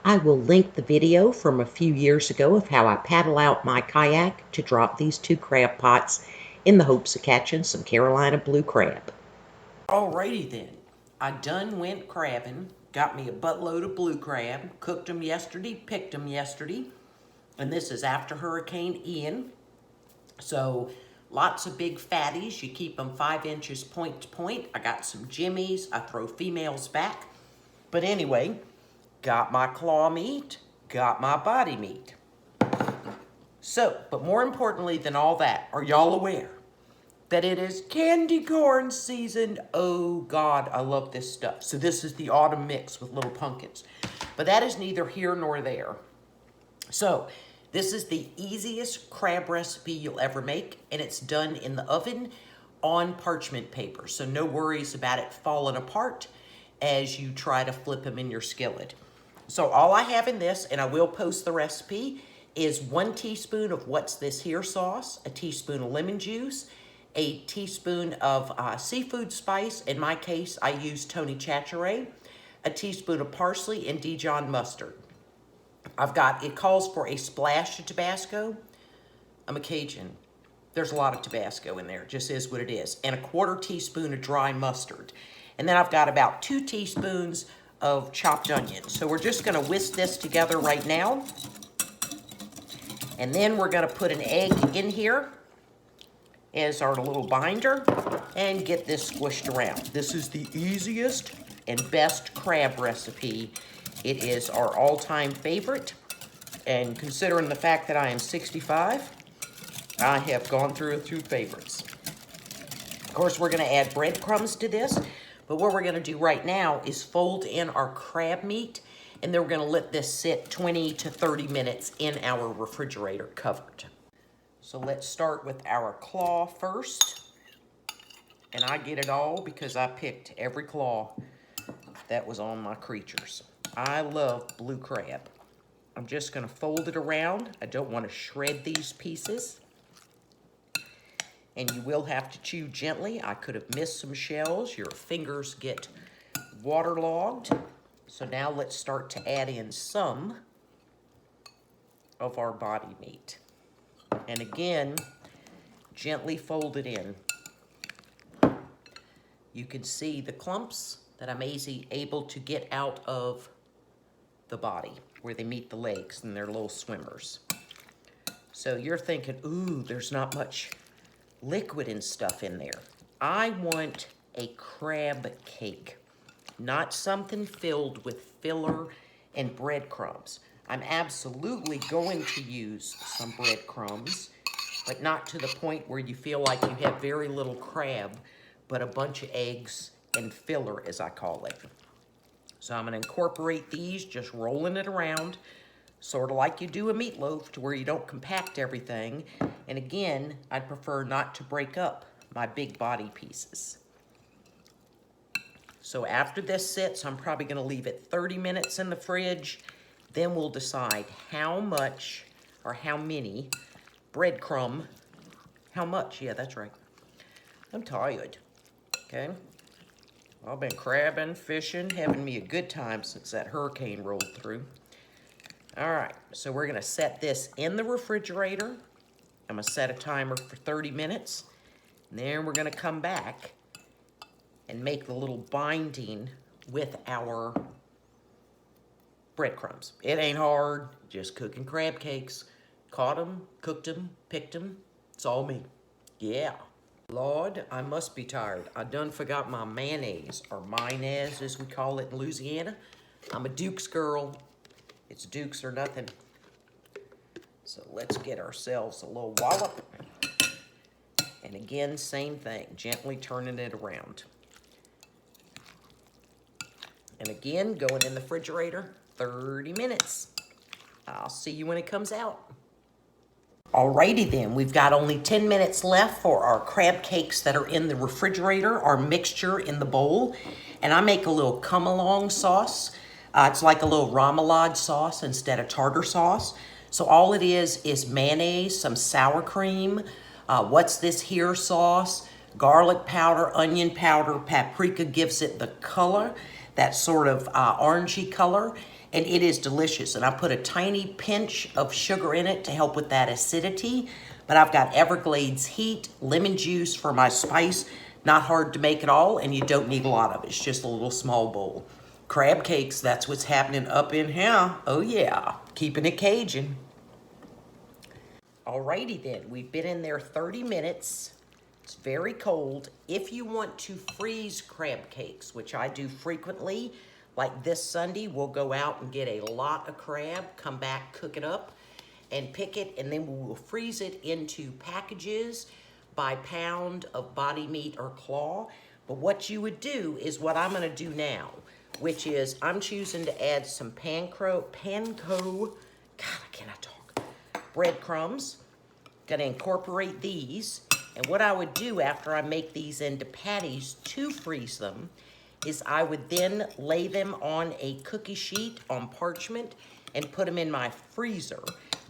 I will link the video from a few years ago of how I paddle out my kayak to drop these 2 crab pots in the hopes of catching some Carolina blue crab. Alrighty then, I done went crabbing, got me a buttload of blue crab, cooked them yesterday, picked them yesterday, and this is after Hurricane Ian. So lots of big fatties, you keep them 5 inches point to point. I got some jimmies, I throw females back. But anyway, got my claw meat, got my body meat. So, but more importantly than all that, are y'all aware that it is candy corn season? Oh God, I love this stuff. So this is the autumn mix with little pumpkins. But that is neither here nor there. So this is the easiest crab recipe you'll ever make, and it's done in the oven on parchment paper. So no worries about it falling apart as you try to flip them in your skillet. So all I have in this, and I will post the recipe, is 1 teaspoon of what's this here sauce, a teaspoon of lemon juice, a teaspoon of seafood spice. In my case, I use Tony Chachere's, a teaspoon of parsley, and Dijon mustard. It calls for a splash of Tabasco. I'm a Cajun. There's a lot of Tabasco in there, it just is what it is. And a 1/4 teaspoon of dry mustard. And then I've got about 2 teaspoons of chopped onion. So we're just gonna whisk this together right now. And then we're gonna put an egg in here as our little binder and get this squished around. This is the easiest and best crab recipe. It is our all-time favorite. And considering the fact that I am 65, I have gone through a few favorites. Of course, we're gonna add breadcrumbs to this, but what we're gonna do right now is fold in our crab meat, and then we're gonna let this sit 20 to 30 minutes in our refrigerator covered. So let's start with our claw first. And I get it all because I picked every claw that was on my creatures. I love blue crab. I'm just gonna fold it around. I don't wanna shred these pieces. And you will have to chew gently. I could have missed some shells. Your fingers get waterlogged. So now let's start to add in some of our body meat. And again, gently fold it in. You can see the clumps that I'm able to get out of the body where they meet the legs and they're little swimmers. So you're thinking, ooh, there's not much liquid and stuff in there. I want a crab cake, not something filled with filler and breadcrumbs. I'm absolutely going to use some breadcrumbs, but not to the point where you feel like you have very little crab, but a bunch of eggs and filler, as I call it. So I'm gonna incorporate these, just rolling it around, sort of like you do a meatloaf, to where you don't compact everything. And again, I'd prefer not to break up my big body pieces. So after this sits, I'm probably gonna leave it 30 minutes in the fridge. Then we'll decide how much or how many how much, yeah, that's right. I'm tired, okay? I've been crabbing, fishing, having me a good time since that hurricane rolled through. All right, so we're gonna set this in the refrigerator. I'm gonna set a timer for 30 minutes. And then we're gonna come back and make the little binding with our breadcrumbs. It ain't hard, just cooking crab cakes. Caught them, cooked them, picked them. It's all me. Yeah. Lord, I must be tired. I done forgot my mayonnaise, or mayonnaise as we call it in Louisiana. I'm a Duke's girl. It's Duke's or nothing. So let's get ourselves a little wallop. And again, same thing, gently turning it around. And again, going in the refrigerator, 30 minutes. I'll see you when it comes out. Alrighty then, we've got only 10 minutes left for our crab cakes that are in the refrigerator, our mixture in the bowl. And I make a little come-along sauce. It's like a little remoulade sauce instead of tartar sauce. So all it is mayonnaise, some sour cream, what's this here sauce, garlic powder, onion powder, paprika gives it the color that sort of orangey color, and it is delicious. And I put a tiny pinch of sugar in it to help with that acidity. But I've got Everglades heat, lemon juice for my spice. Not hard to make at all, and you don't need a lot of it. It's just a little small bowl. Crab cakes, that's what's happening up in here. Oh yeah, keeping it Cajun. Alrighty then, we've been in there 30 minutes. It's very cold. If you want to freeze crab cakes, which I do frequently, like this Sunday, we'll go out and get a lot of crab, come back, cook it up, and pick it, and then we will freeze it into packages by pound of body meat or claw. But what you would do is what I'm gonna do now, which is I'm choosing to add some panko, God, I cannot talk, breadcrumbs. Gonna incorporate these. And what I would do after I make these into patties to freeze them is I would then lay them on a cookie sheet on parchment and put them in my freezer.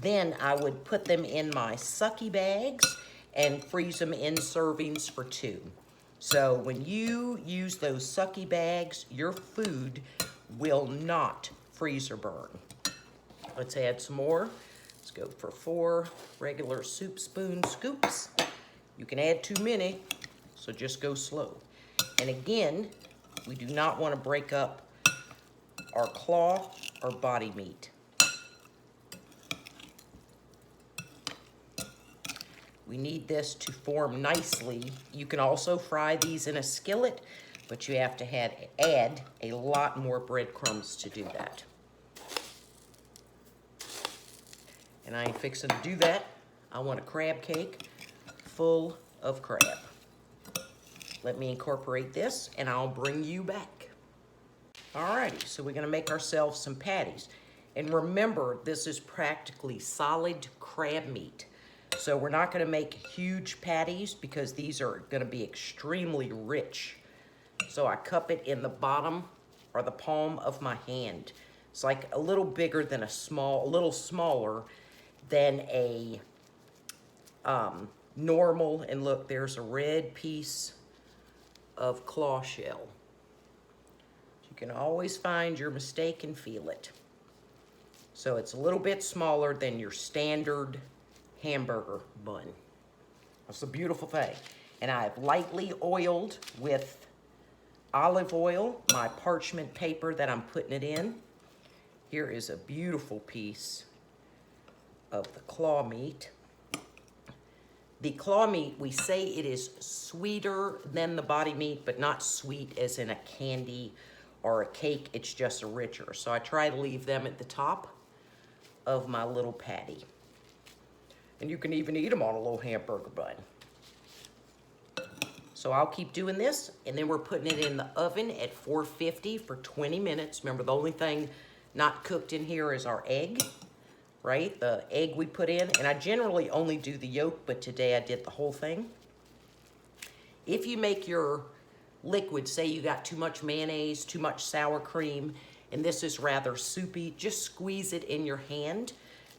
Then I would put them in my sucky bags and freeze them in servings for 2. So when you use those sucky bags, your food will not freeze or burn. Let's add some more. Let's go for 4 regular soup spoon scoops. You can add too many, so just go slow. And again, we do not want to break up our claw or body meat. We need this to form nicely. You can also fry these in a skillet, but you have to add a lot more breadcrumbs to do that. And I ain't fixing to do that. I want a crab cake full of crab. Let me incorporate this and I'll bring you back. Alrighty, so we're gonna make ourselves some patties. And remember, this is practically solid crab meat. So we're not gonna make huge patties because these are gonna be extremely rich. So I cup it in the bottom or the palm of my hand. It's like a little bigger than a little smaller than a normal, and look, there's a red piece of claw shell. You can always find your mistake and feel it. So it's a little bit smaller than your standard hamburger bun. That's a beautiful thing. And I've lightly oiled with olive oil my parchment paper that I'm putting it in. Here is a beautiful piece of the claw meat. The claw meat, we say it is sweeter than the body meat, but not sweet as in a candy or a cake. It's just richer. So I try to leave them at the top of my little patty. And you can even eat them on a little hamburger bun. So I'll keep doing this, and then we're putting it in the oven at 450 for 20 minutes. Remember, the only thing not cooked in here is our egg. Right? The egg we put in, and I generally only do the yolk, but today I did the whole thing. If you make your liquid, say you got too much mayonnaise, too much sour cream, and this is rather soupy, just squeeze it in your hand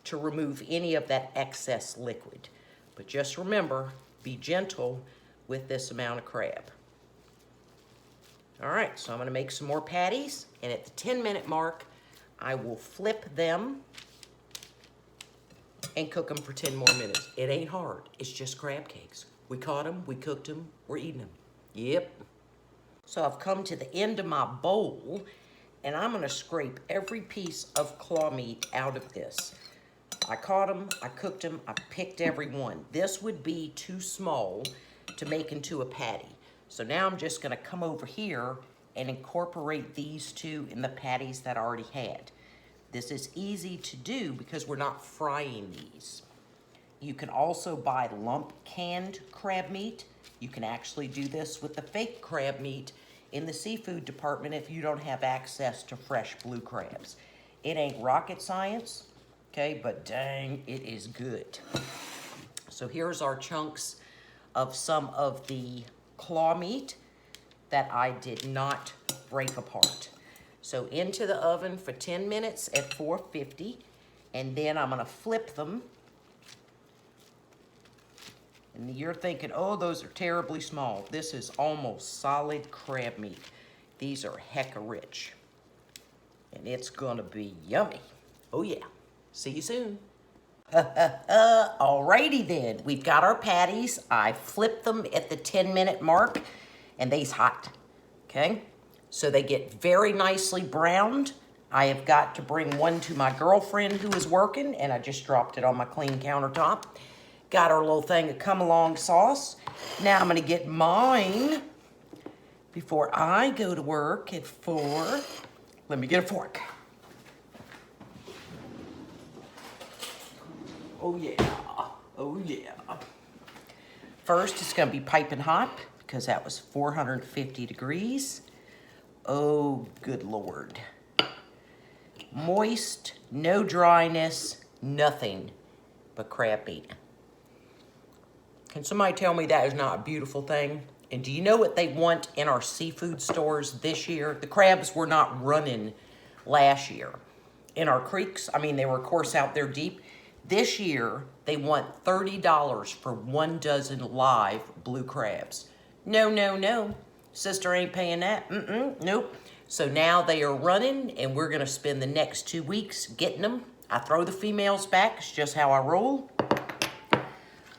to remove any of that excess liquid. But just remember, be gentle with this amount of crab. All right, so I'm gonna make some more patties, and at the 10-minute mark, I will flip them and cook them for 10 more minutes. It ain't hard, it's just crab cakes. We caught them, we cooked them, we're eating them. Yep. So I've come to the end of my bowl, and I'm gonna scrape every piece of claw meat out of this. I caught them, I cooked them, I picked every one. This would be too small to make into a patty. So now I'm just gonna come over here and incorporate these 2 in the patties that I already had. This is easy to do because we're not frying these. You can also buy lump canned crab meat. You can actually do this with the fake crab meat in the seafood department if you don't have access to fresh blue crabs. It ain't rocket science, okay, but dang, it is good. So here's our chunks of some of the claw meat that I did not break apart. So into the oven for 10 minutes at 450, and then I'm gonna flip them. And you're thinking, oh, those are terribly small. This is almost solid crab meat. These are hecka rich. And it's gonna be yummy. Oh yeah. See you soon. Alrighty then, we've got our patties. I flipped them at the 10-minute mark, and they's hot, okay? So they get very nicely browned. I have got to bring one to my girlfriend who is working, and I just dropped it on my clean countertop. Got our little thing of come-along sauce. Now I'm gonna get mine before I go to work at 4. Let me get a fork. Oh yeah, oh yeah. First, it's gonna be piping hot because that was 450 degrees. Oh, good Lord. Moist, no dryness, nothing but crab meat. Can somebody tell me that is not a beautiful thing? And do you know what they want in our seafood stores this year? The crabs were not running last year. In our creeks, I mean, they were, of course, out there deep. This year, they want $30 for 1 dozen live blue crabs. No, no, no. Sister ain't paying that. Nope. So now they are running, and we're going to spend the next 2 weeks getting them. I throw the females back. It's just how I roll.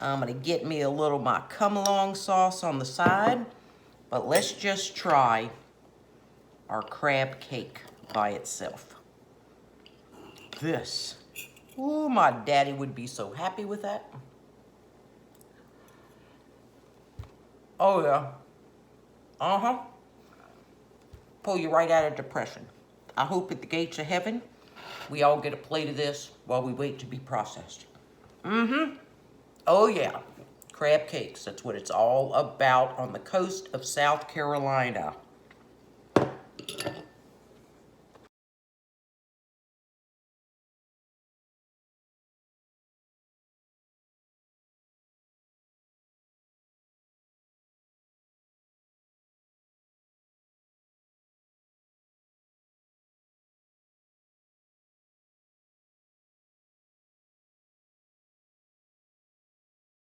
I'm going to get me a little of my come-along sauce on the side. But let's just try our crab cake by itself. This. Ooh, my daddy would be so happy with that. Oh, yeah. Uh-huh. Pull you right out of depression. I hope at the gates of heaven, we all get a plate of this while we wait to be processed. Oh, yeah. Crab cakes. That's what it's all about on the coast of South Carolina.